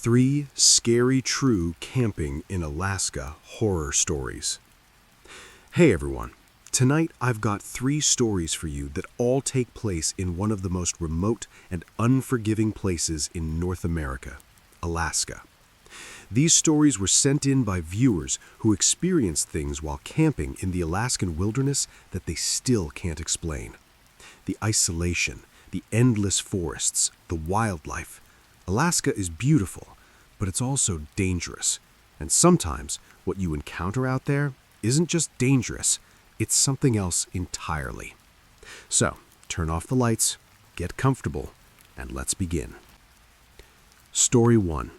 3 Scary True Camping in Alaska Horror Stories. Hey everyone, tonight I've got 3 stories for you that all take place in one of the most remote and unforgiving places in North America, Alaska. These stories were sent in by viewers who experienced things while camping in the Alaskan wilderness that they still can't explain. The isolation, the endless forests, the wildlife. Alaska is beautiful, but it's also dangerous. And sometimes what you encounter out there isn't just dangerous, it's something else entirely. So, turn off the lights, get comfortable, and let's begin. Story 1.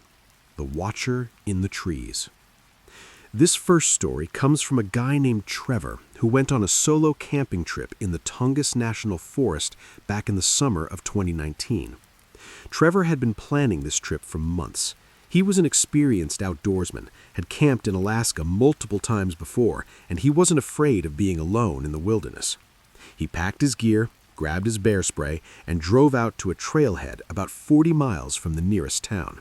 The Watcher in the Trees. This first story comes from a guy named Trevor who went on a solo camping trip in the Tongass National Forest back in the summer of 2019. Trevor had been planning this trip for months. He was an experienced outdoorsman, had camped in Alaska multiple times before, and he wasn't afraid of being alone in the wilderness. He packed his gear, grabbed his bear spray, and drove out to a trailhead about 40 miles from the nearest town.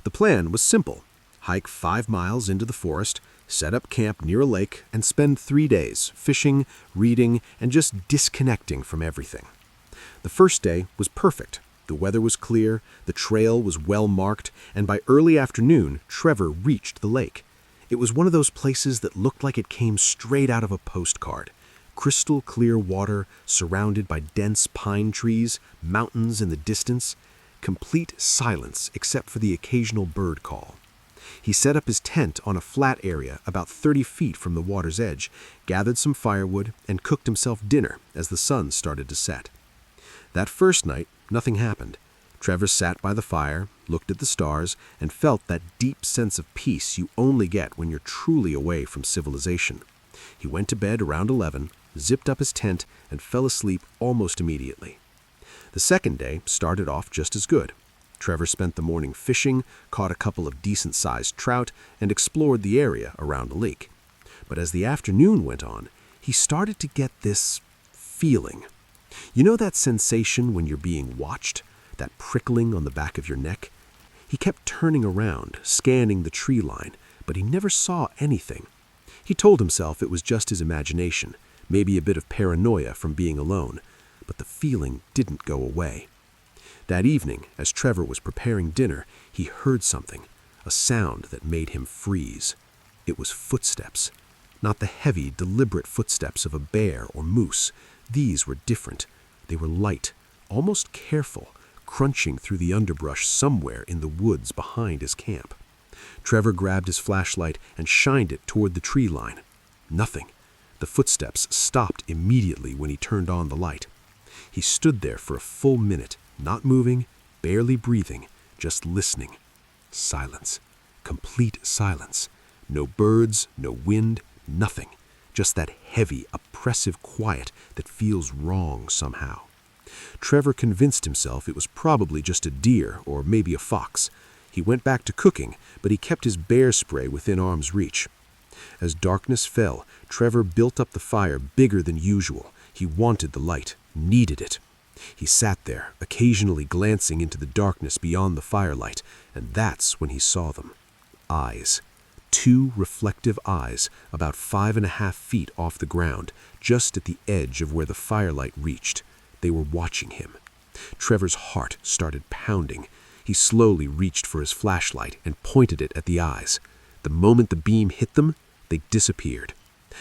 The plan was simple: hike 5 miles into the forest, set up camp near a lake, and spend 3 days fishing, reading, and just disconnecting from everything. The first day was perfect. The weather was clear, the trail was well marked, and by early afternoon, Trevor reached the lake. It was one of those places that looked like it came straight out of a postcard. Crystal clear water, surrounded by dense pine trees, mountains in the distance, complete silence except for the occasional bird call. He set up his tent on a flat area about 30 feet from the water's edge, gathered some firewood, and cooked himself dinner as the sun started to set. That first night, nothing happened. Trevor sat by the fire, looked at the stars, and felt that deep sense of peace you only get when you're truly away from civilization. He went to bed around 11, zipped up his tent, and fell asleep almost immediately. The second day started off just as good. Trevor spent the morning fishing, caught a couple of decent-sized trout, and explored the area around the lake. But as the afternoon went on, he started to get this feeling. You know that sensation when you're being watched? That prickling on the back of your neck? He kept turning around, scanning the tree line, but he never saw anything. He told himself it was just his imagination, maybe a bit of paranoia from being alone, but the feeling didn't go away. That evening, as Trevor was preparing dinner, he heard something, a sound that made him freeze. It was footsteps. Not the heavy, deliberate footsteps of a bear or moose. These were different. They were light, almost careful, crunching through the underbrush somewhere in the woods behind his camp. Trevor grabbed his flashlight and shined it toward the tree line. Nothing. The footsteps stopped immediately when he turned on the light. He stood there for a full minute, not moving, barely breathing, just listening. Silence. Complete silence. No birds, no wind, nothing. Just that heavy, oppressive quiet that feels wrong somehow. Trevor convinced himself it was probably just a deer or maybe a fox. He went back to cooking, but he kept his bear spray within arm's reach. As darkness fell, Trevor built up the fire bigger than usual. He wanted the light, needed it. He sat there, occasionally glancing into the darkness beyond the firelight, and that's when he saw them. Eyes. 2 reflective eyes, about 5.5 feet off the ground, just at the edge of where the firelight reached. They were watching him. Trevor's heart started pounding. He slowly reached for his flashlight and pointed it at the eyes. The moment the beam hit them, they disappeared.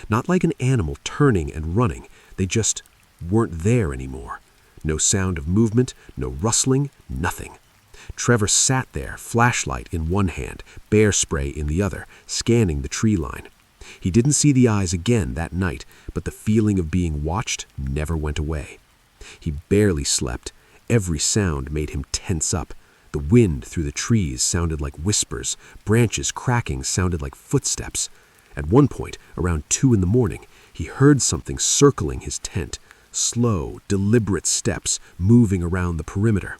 Not like an animal turning and running. They just weren't there anymore. No sound of movement, no rustling, nothing. Trevor sat there, flashlight in one hand, bear spray in the other, scanning the tree line. He didn't see the eyes again that night, but the feeling of being watched never went away. He barely slept. Every sound made him tense up. The wind through the trees sounded like whispers. Branches cracking sounded like footsteps. At one point, around 2 in the morning, he heard something circling his tent. Slow, deliberate steps moving around the perimeter.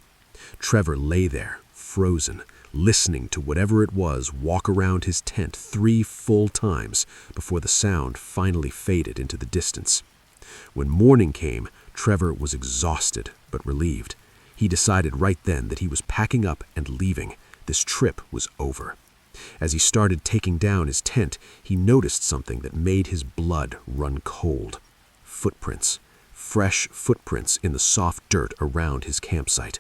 Trevor lay there, frozen, listening to whatever it was walk around his tent 3 full times before the sound finally faded into the distance. When morning came, Trevor was exhausted but relieved. He decided right then that he was packing up and leaving. This trip was over. As he started taking down his tent, he noticed something that made his blood run cold. Footprints. Fresh footprints in the soft dirt around his campsite.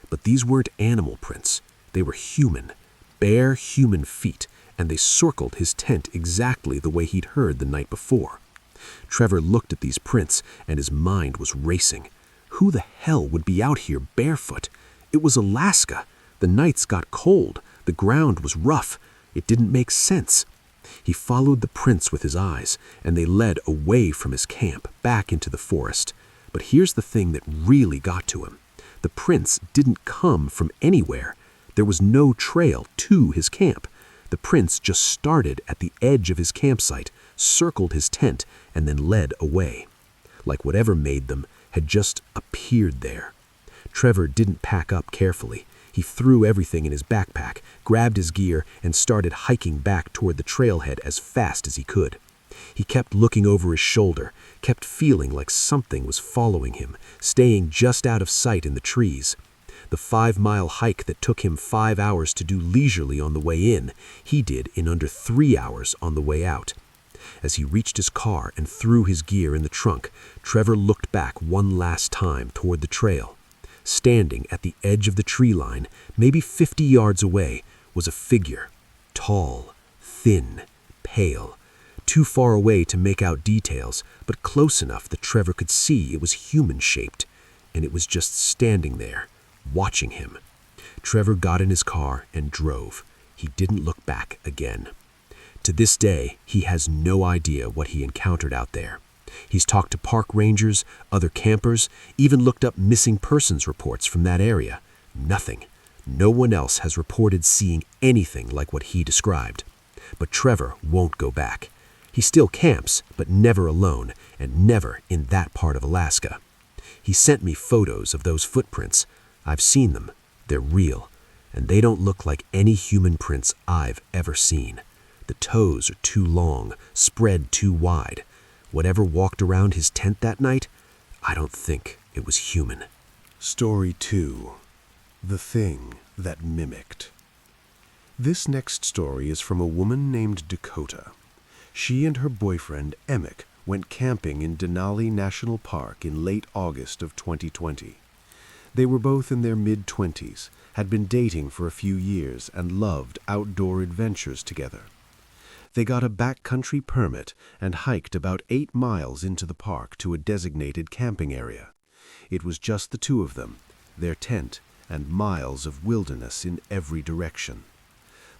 But these weren't animal prints. They were human. Bare human feet, and they circled his tent exactly the way he'd heard the night before. Trevor looked at these prints, and his mind was racing. Who the hell would be out here barefoot? It was Alaska. The nights got cold. The ground was rough. It didn't make sense. He followed the prints with his eyes, and they led away from his camp, back into the forest. But here's the thing that really got to him. The prints didn't come from anywhere. There was no trail to his camp. The prints just started at the edge of his campsite, circled his tent, and then led away. Like whatever made them had just appeared there. Trevor didn't pack up carefully. He threw everything in his backpack, grabbed his gear, and started hiking back toward the trailhead as fast as he could. He kept looking over his shoulder, kept feeling like something was following him, staying just out of sight in the trees. The 5-mile hike that took him 5 hours to do leisurely on the way in, he did in under 3 hours on the way out. As he reached his car and threw his gear in the trunk, Trevor looked back one last time toward the trail. Standing at the edge of the tree line, maybe 50 yards away, was a figure. Tall, thin, pale. Too far away to make out details, but close enough that Trevor could see it was human-shaped, and it was just standing there, watching him. Trevor got in his car and drove. He didn't look back again. To this day, he has no idea what he encountered out there. He's talked to park rangers, other campers, even looked up missing persons reports from that area. Nothing. No one else has reported seeing anything like what he described. But Trevor won't go back. He still camps, but never alone, and never in that part of Alaska. He sent me photos of those footprints. I've seen them. They're real, and they don't look like any human prints I've ever seen. The toes are too long, spread too wide. Whatever walked around his tent that night, I don't think it was human. Story 2. The Thing That Mimicked. This next story is from a woman named Dakota. She and her boyfriend, Emmett, went camping in Denali National Park in late August of 2020. They were both in their mid-20s, had been dating for a few years, and loved outdoor adventures together. They got a backcountry permit and hiked about 8 miles into the park to a designated camping area. It was just the two of them, their tent, and miles of wilderness in every direction.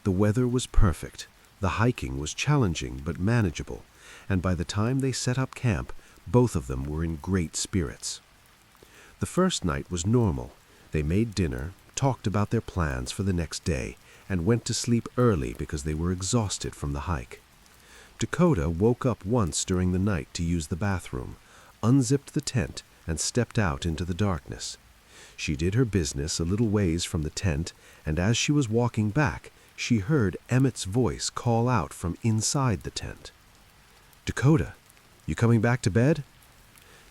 The weather was perfect, the hiking was challenging but manageable, and by the time they set up camp, both of them were in great spirits. The first night was normal. They made dinner, talked about their plans for the next day, and went to sleep early because they were exhausted from the hike. Dakota woke up once during the night to use the bathroom, unzipped the tent, and stepped out into the darkness. She did her business a little ways from the tent, and as she was walking back, she heard Emmett's voice call out from inside the tent. "Dakota, you coming back to bed?"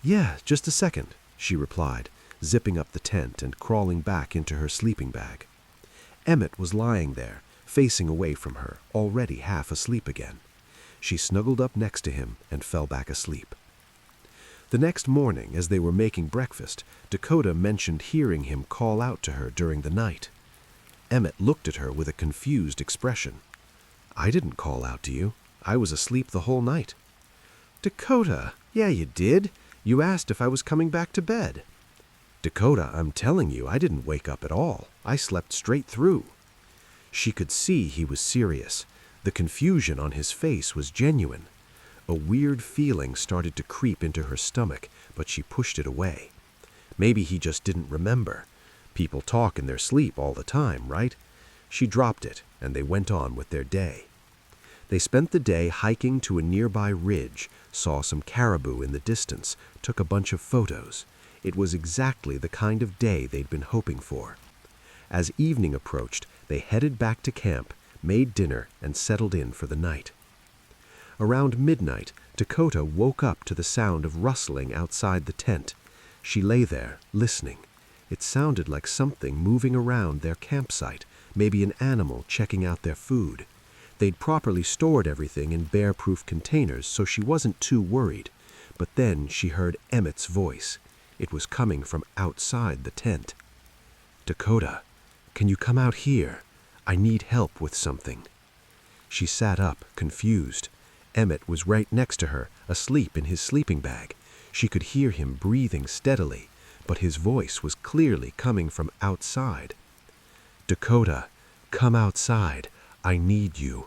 "Yeah, just a second," she replied, zipping up the tent and crawling back into her sleeping bag. Emmett was lying there, facing away from her, already half asleep again. She snuggled up next to him and fell back asleep. The next morning, as they were making breakfast, Dakota mentioned hearing him call out to her during the night. Emmett looked at her with a confused expression. "I didn't call out to you. I was asleep the whole night." "Dakota, yeah, you did. You asked if I was coming back to bed." "Dakota, I'm telling you, I didn't wake up at all. I slept straight through." She could see he was serious. The confusion on his face was genuine. A weird feeling started to creep into her stomach, but she pushed it away. Maybe he just didn't remember. People talk in their sleep all the time, right? She dropped it, and they went on with their day. They spent the day hiking to a nearby ridge, saw some caribou in the distance, took a bunch of photos. It was exactly the kind of day they'd been hoping for. As evening approached, they headed back to camp, made dinner, and settled in for the night. Around midnight, Dakota woke up to the sound of rustling outside the tent. She lay there, listening. It sounded like something moving around their campsite, maybe an animal checking out their food. They'd properly stored everything in bear-proof containers, so she wasn't too worried. But then she heard Emmett's voice. It was coming from outside the tent. "Dakota, can you come out here? I need help with something." She sat up, confused. Emmett was right next to her, asleep in his sleeping bag. She could hear him breathing steadily, but his voice was clearly coming from outside. "Dakota, come outside. I need you."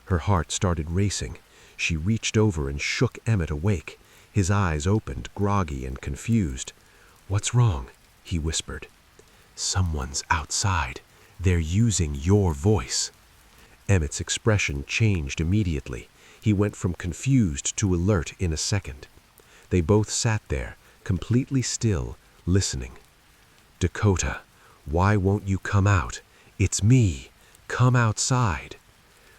Her heart started racing. She reached over and shook Emmett awake. His eyes opened, groggy and confused. "What's wrong?" he whispered. "Someone's outside. They're using your voice." Emmett's expression changed immediately. He went from confused to alert in a second. They both sat there, completely still, listening. "Dakota, why won't you come out? It's me. Come outside."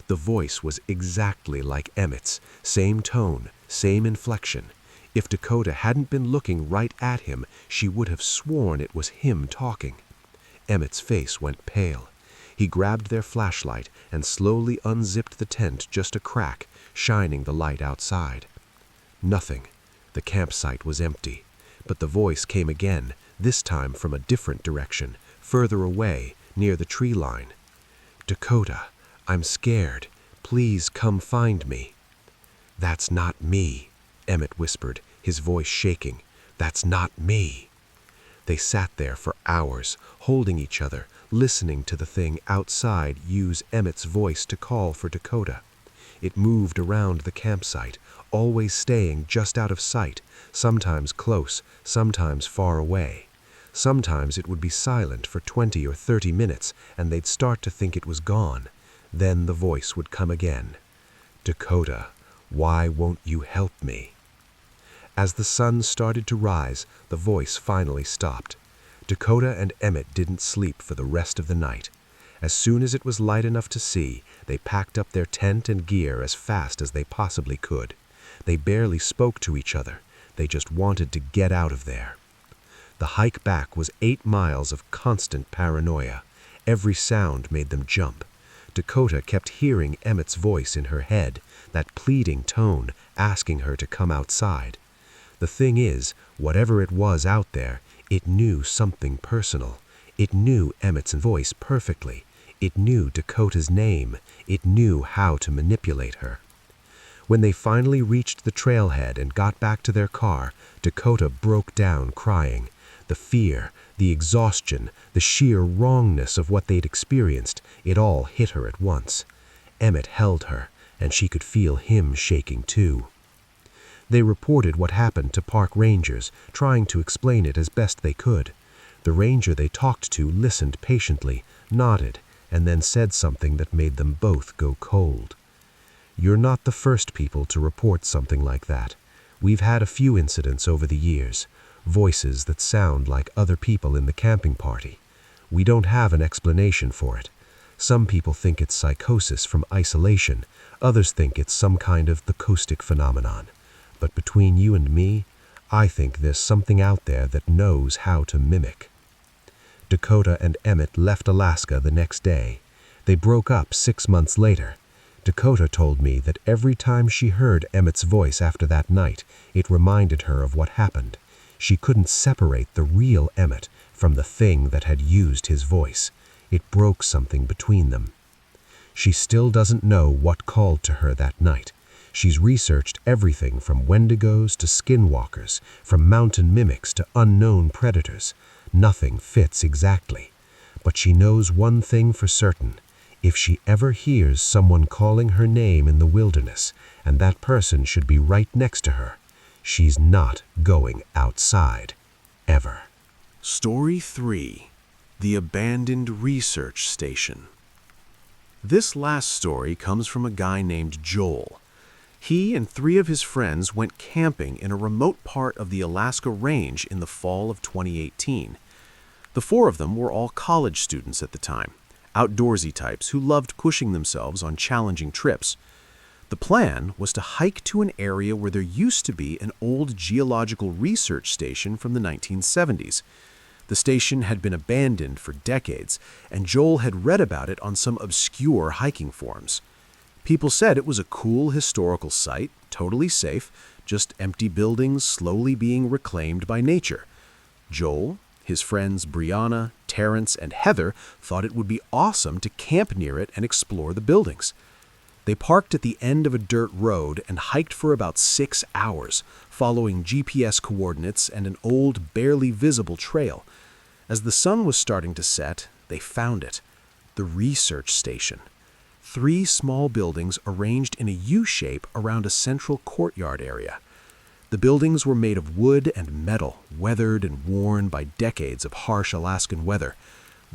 The voice was exactly like Emmett's, same tone, same inflection. If Dakota hadn't been looking right at him, she would have sworn it was him talking. Emmett's face went pale. He grabbed their flashlight and slowly unzipped the tent just a crack, shining the light outside. Nothing. The campsite was empty. But the voice came again, this time from a different direction, further away, near the tree line. "Dakota, I'm scared. Please come find me." "That's not me," Emmett whispered, his voice shaking. "That's not me." They sat there for hours, holding each other, listening to the thing outside use Emmett's voice to call for Dakota. It moved around the campsite, always staying just out of sight, sometimes close, sometimes far away. Sometimes it would be silent for 20 or 30 minutes, and they'd start to think it was gone. Then the voice would come again. "Dakota, why won't you help me?" As the sun started to rise, the voice finally stopped. Dakota and Emmett didn't sleep for the rest of the night. As soon as it was light enough to see, they packed up their tent and gear as fast as they possibly could. They barely spoke to each other. They just wanted to get out of there. The hike back was 8 miles of constant paranoia. Every sound made them jump. Dakota kept hearing Emmett's voice in her head, that pleading tone asking her to come outside. The thing is, whatever it was out there, it knew something personal. It knew Emmett's voice perfectly. It knew Dakota's name. It knew how to manipulate her. When they finally reached the trailhead and got back to their car, Dakota broke down crying. The fear, the exhaustion, the sheer wrongness of what they'd experienced, it all hit her at once. Emmett held her, and she could feel him shaking too. They reported what happened to park rangers, trying to explain it as best they could. The ranger they talked to listened patiently, nodded, and then said something that made them both go cold. "You're not the first people to report something like that. We've had a few incidents over the years, voices that sound like other people in the camping party. We don't have an explanation for it. Some people think it's psychosis from isolation, others think it's some kind of acoustic phenomenon. But between you and me, I think there's something out there that knows how to mimic." Dakota and Emmett left Alaska the next day. They broke up 6 months later. Dakota told me that every time she heard Emmett's voice after that night, it reminded her of what happened. She couldn't separate the real Emmett from the thing that had used his voice. It broke something between them. She still doesn't know what called to her that night. She's researched everything from wendigos to skinwalkers, from mountain mimics to unknown predators. Nothing fits exactly. But she knows one thing for certain. If she ever hears someone calling her name in the wilderness, and that person should be right next to her, she's not going outside. Ever. Story 3. The Abandoned Research Station. This last story comes from a guy named Joel. He and 3 of his friends went camping in a remote part of the Alaska Range in the fall of 2018. The 4 of them were all college students at the time, outdoorsy types who loved pushing themselves on challenging trips. The plan was to hike to an area where there used to be an old geological research station from the 1970s. The station had been abandoned for decades, and Joel had read about it on some obscure hiking forums. People said it was a cool historical site, totally safe, just empty buildings slowly being reclaimed by nature. Joel, his friends Brianna, Terrence, and Heather thought it would be awesome to camp near it and explore the buildings. They parked at the end of a dirt road and hiked for about 6 hours, following GPS coordinates and an old, barely visible trail. As the sun was starting to set, they found it. The research station. 3 small buildings arranged in a U-shape around a central courtyard area. The buildings were made of wood and metal, weathered and worn by decades of harsh Alaskan weather.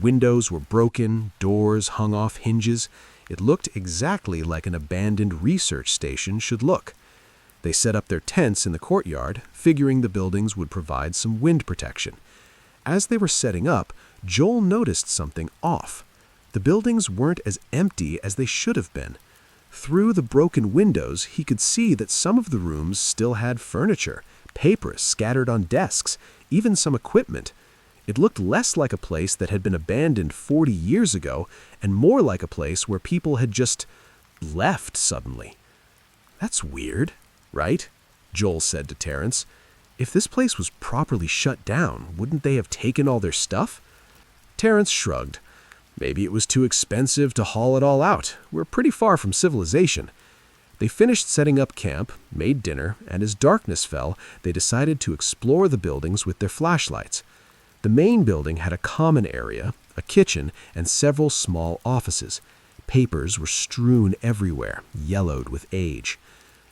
Windows were broken, doors hung off hinges. It looked exactly like an abandoned research station should look. They set up their tents in the courtyard, figuring the buildings would provide some wind protection. As they were setting up, Joel noticed something off. The buildings weren't as empty as they should have been. Through the broken windows, he could see that some of the rooms still had furniture, papers scattered on desks, even some equipment. It looked less like a place that had been abandoned 40 years ago and more like a place where people had just left suddenly. "That's weird, right?" Joel said to Terrence. "If this place was properly shut down, wouldn't they have taken all their stuff?" Terrence shrugged. "Maybe it was too expensive to haul it all out. We're pretty far from civilization." They finished setting up camp, made dinner, and as darkness fell, they decided to explore the buildings with their flashlights. The main building had a common area, a kitchen, and several small offices. Papers were strewn everywhere, yellowed with age.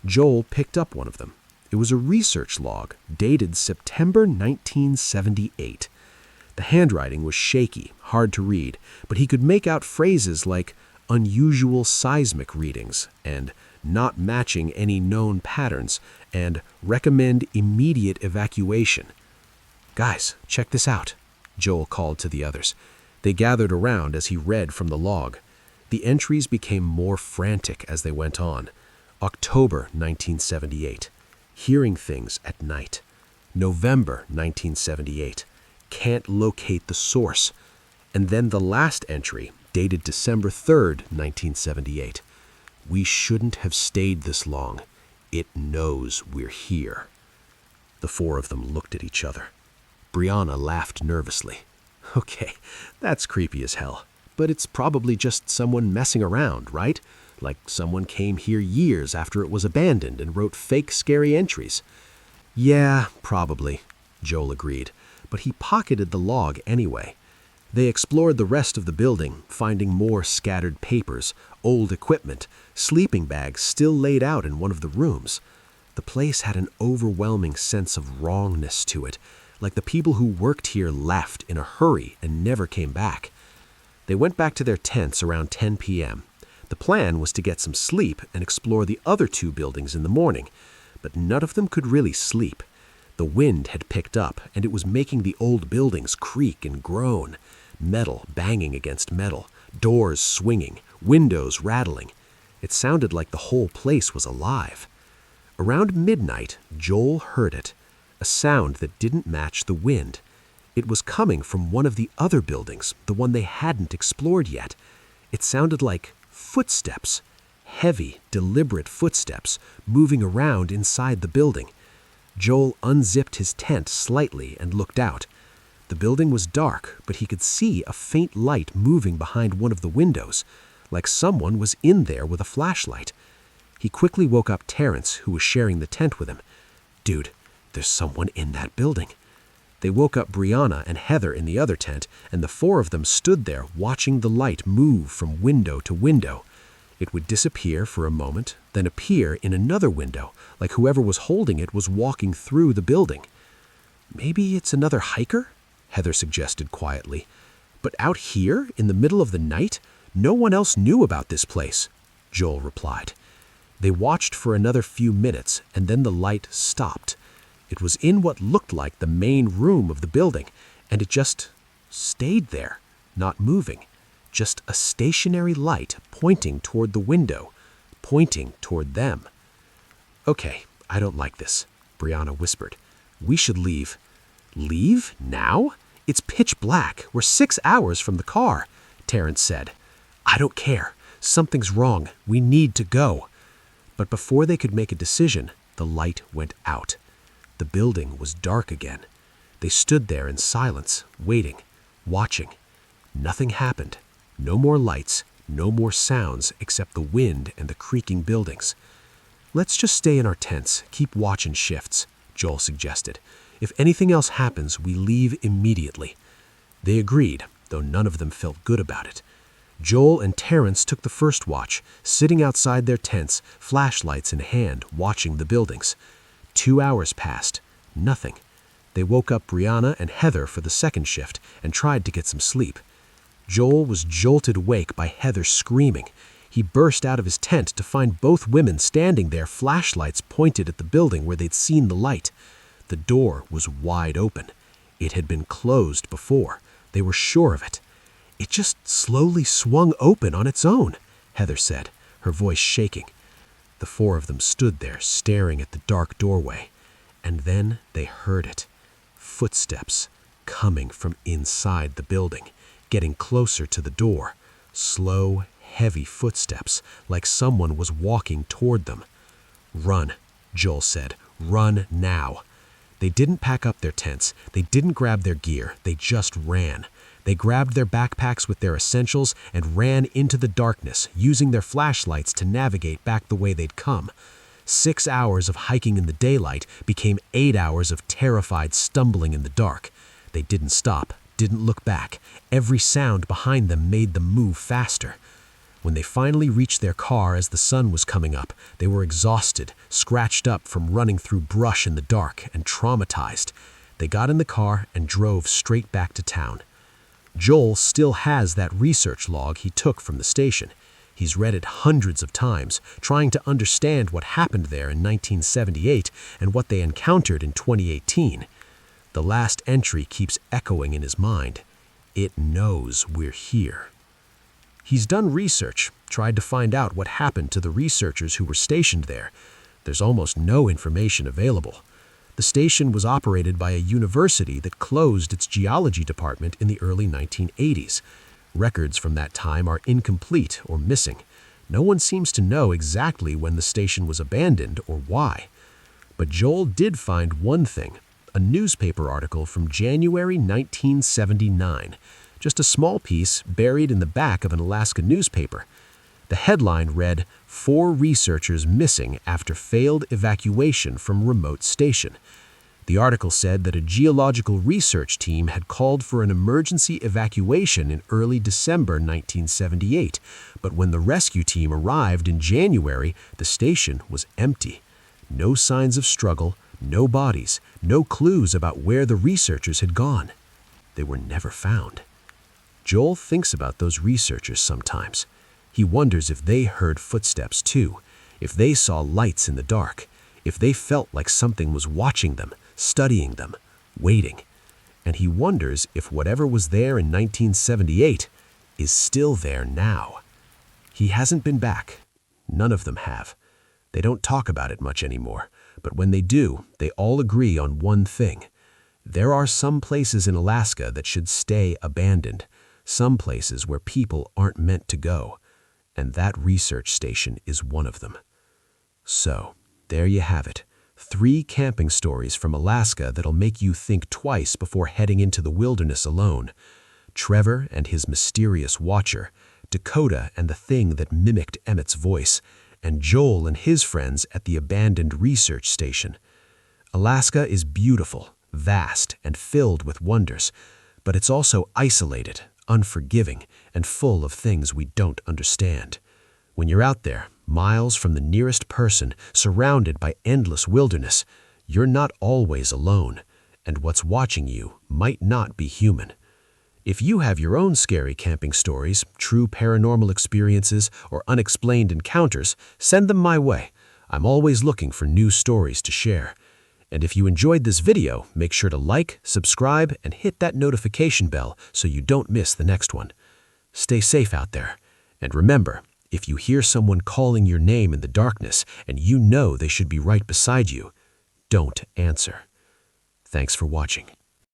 Joel picked up one of them. It was a research log, dated September 1978. The handwriting was shaky, hard to read, but he could make out phrases like unusual seismic readings and not matching any known patterns and recommend immediate evacuation. "Guys, check this out," Joel called to the others. They gathered around as he read from the log. The entries became more frantic as they went on. October 1978. Hearing things at night. November 1978. Can't locate the source. And then the last entry, dated December 3rd, 1978. We shouldn't have stayed this long. It knows we're here. The 4 of them looked at each other. Brianna laughed nervously. "Okay, that's creepy as hell. But it's probably just someone messing around, right? Like someone came here years after it was abandoned and wrote fake scary entries." "Yeah, probably," Joel agreed, but he pocketed the log anyway. They explored the rest of the building, finding more scattered papers, old equipment, sleeping bags still laid out in one of the rooms. The place had an overwhelming sense of wrongness to it, like the people who worked here left in a hurry and never came back. They went back to their tents around 10 p.m. The plan was to get some sleep and explore the other 2 buildings in the morning, but none of them could really sleep. The wind had picked up, and it was making the old buildings creak and groan. Metal banging against metal, doors swinging, windows rattling. It sounded like the whole place was alive. Around midnight, Joel heard it, a sound that didn't match the wind. It was coming from one of the other buildings, the one they hadn't explored yet. It sounded like footsteps, heavy, deliberate footsteps, moving around inside the building. Joel unzipped his tent slightly and looked out. The building was dark, but he could see a faint light moving behind one of the windows, like someone was in there with a flashlight. He quickly woke up Terrence, who was sharing the tent with him. "Dude, there's someone in that building." They woke up Brianna and Heather in the other tent, and the 4 of them stood there watching the light move from window to window. It would disappear for a moment, then appear in another window, like whoever was holding it was walking through the building. "Maybe it's another hiker?" Heather suggested quietly. "But out here, in the middle of the night, no one else knew about this place," Joel replied. They watched for another few minutes, and then the light stopped. It was in what looked like the main room of the building, and it just stayed there, not moving. Just a stationary light pointing toward the window, pointing toward them. "Okay, I don't like this," Brianna whispered. "We should leave." "Leave? Now? It's pitch black. We're 6 hours from the car, Terrence said. I don't care. Something's wrong. We need to go. But before they could make a decision, the light went out. The building was dark again. They stood there in silence, waiting, watching. Nothing happened. No more lights, no more sounds except the wind and the creaking buildings. Let's just stay in our tents, keep watching shifts, Joel suggested. If anything else happens, we leave immediately. They agreed, though none of them felt good about it. Joel and Terrence took the first watch, sitting outside their tents, flashlights in hand, watching the buildings. 2 hours passed. Nothing. They woke up Brianna and Heather for the second shift and tried to get some sleep. Joel was jolted awake by Heather screaming. He burst out of his tent to find both women standing there, flashlights pointed at the building where they'd seen the light. The door was wide open. It had been closed before. They were sure of it. It just slowly swung open on its own, Heather said, her voice shaking. The four of them stood there, staring at the dark doorway. And then they heard it. Footsteps coming from inside the building, getting closer to the door. Slow, heavy footsteps, like someone was walking toward them. Run, Joel said. Run now. They didn't pack up their tents. They didn't grab their gear. They just ran. They grabbed their backpacks with their essentials and ran into the darkness, using their flashlights to navigate back the way they'd come. 6 hours of hiking in the daylight became 8 hours of terrified stumbling in the dark. They didn't stop, didn't look back. Every sound behind them made them move faster. When they finally reached their car as the sun was coming up, they were exhausted, scratched up from running through brush in the dark, and traumatized. They got in the car and drove straight back to town. Joel still has that research log he took from the station. He's read it hundreds of times, trying to understand what happened there in 1978 and what they encountered in 2018. The last entry keeps echoing in his mind. It knows we're here. He's done research, tried to find out what happened to the researchers who were stationed there. There's almost no information available. The station was operated by a university that closed its geology department in the early 1980s. Records from that time are incomplete or missing. No one seems to know exactly when the station was abandoned or why. But Joel did find one thing, a newspaper article from January 1979. Just a small piece buried in the back of an Alaskan newspaper. The headline read, "4 researchers missing after failed evacuation from remote station." The article said that a geological research team had called for an emergency evacuation in early December 1978, but when the rescue team arrived in January, the station was empty. No signs of struggle, no bodies, no clues about where the researchers had gone. They were never found. Joel thinks about those researchers sometimes. He wonders if they heard footsteps too, if they saw lights in the dark, if they felt like something was watching them, studying them, waiting. And he wonders if whatever was there in 1978 is still there now. He hasn't been back. None of them have. They don't talk about it much anymore, but when they do, they all agree on one thing. There are some places in Alaska that should stay abandoned, some places where people aren't meant to go. And that research station is one of them. So, there you have it. 3 camping stories from Alaska that'll make you think twice before heading into the wilderness alone. Trevor and his mysterious watcher, Dakota and the thing that mimicked Emmett's voice, and Joel and his friends at the abandoned research station. Alaska is beautiful, vast, and filled with wonders, but it's also isolated, unforgiving, and full of things we don't understand. When you're out there, miles from the nearest person, surrounded by endless wilderness, you're not always alone, and what's watching you might not be human. If you have your own scary camping stories, true paranormal experiences, or unexplained encounters, send them my way. I'm always looking for new stories to share. And if you enjoyed this video, make sure to like, subscribe, and hit that notification bell so you don't miss the next one. Stay safe out there. And remember, if you hear someone calling your name in the darkness and you know they should be right beside you, don't answer. Thanks for watching.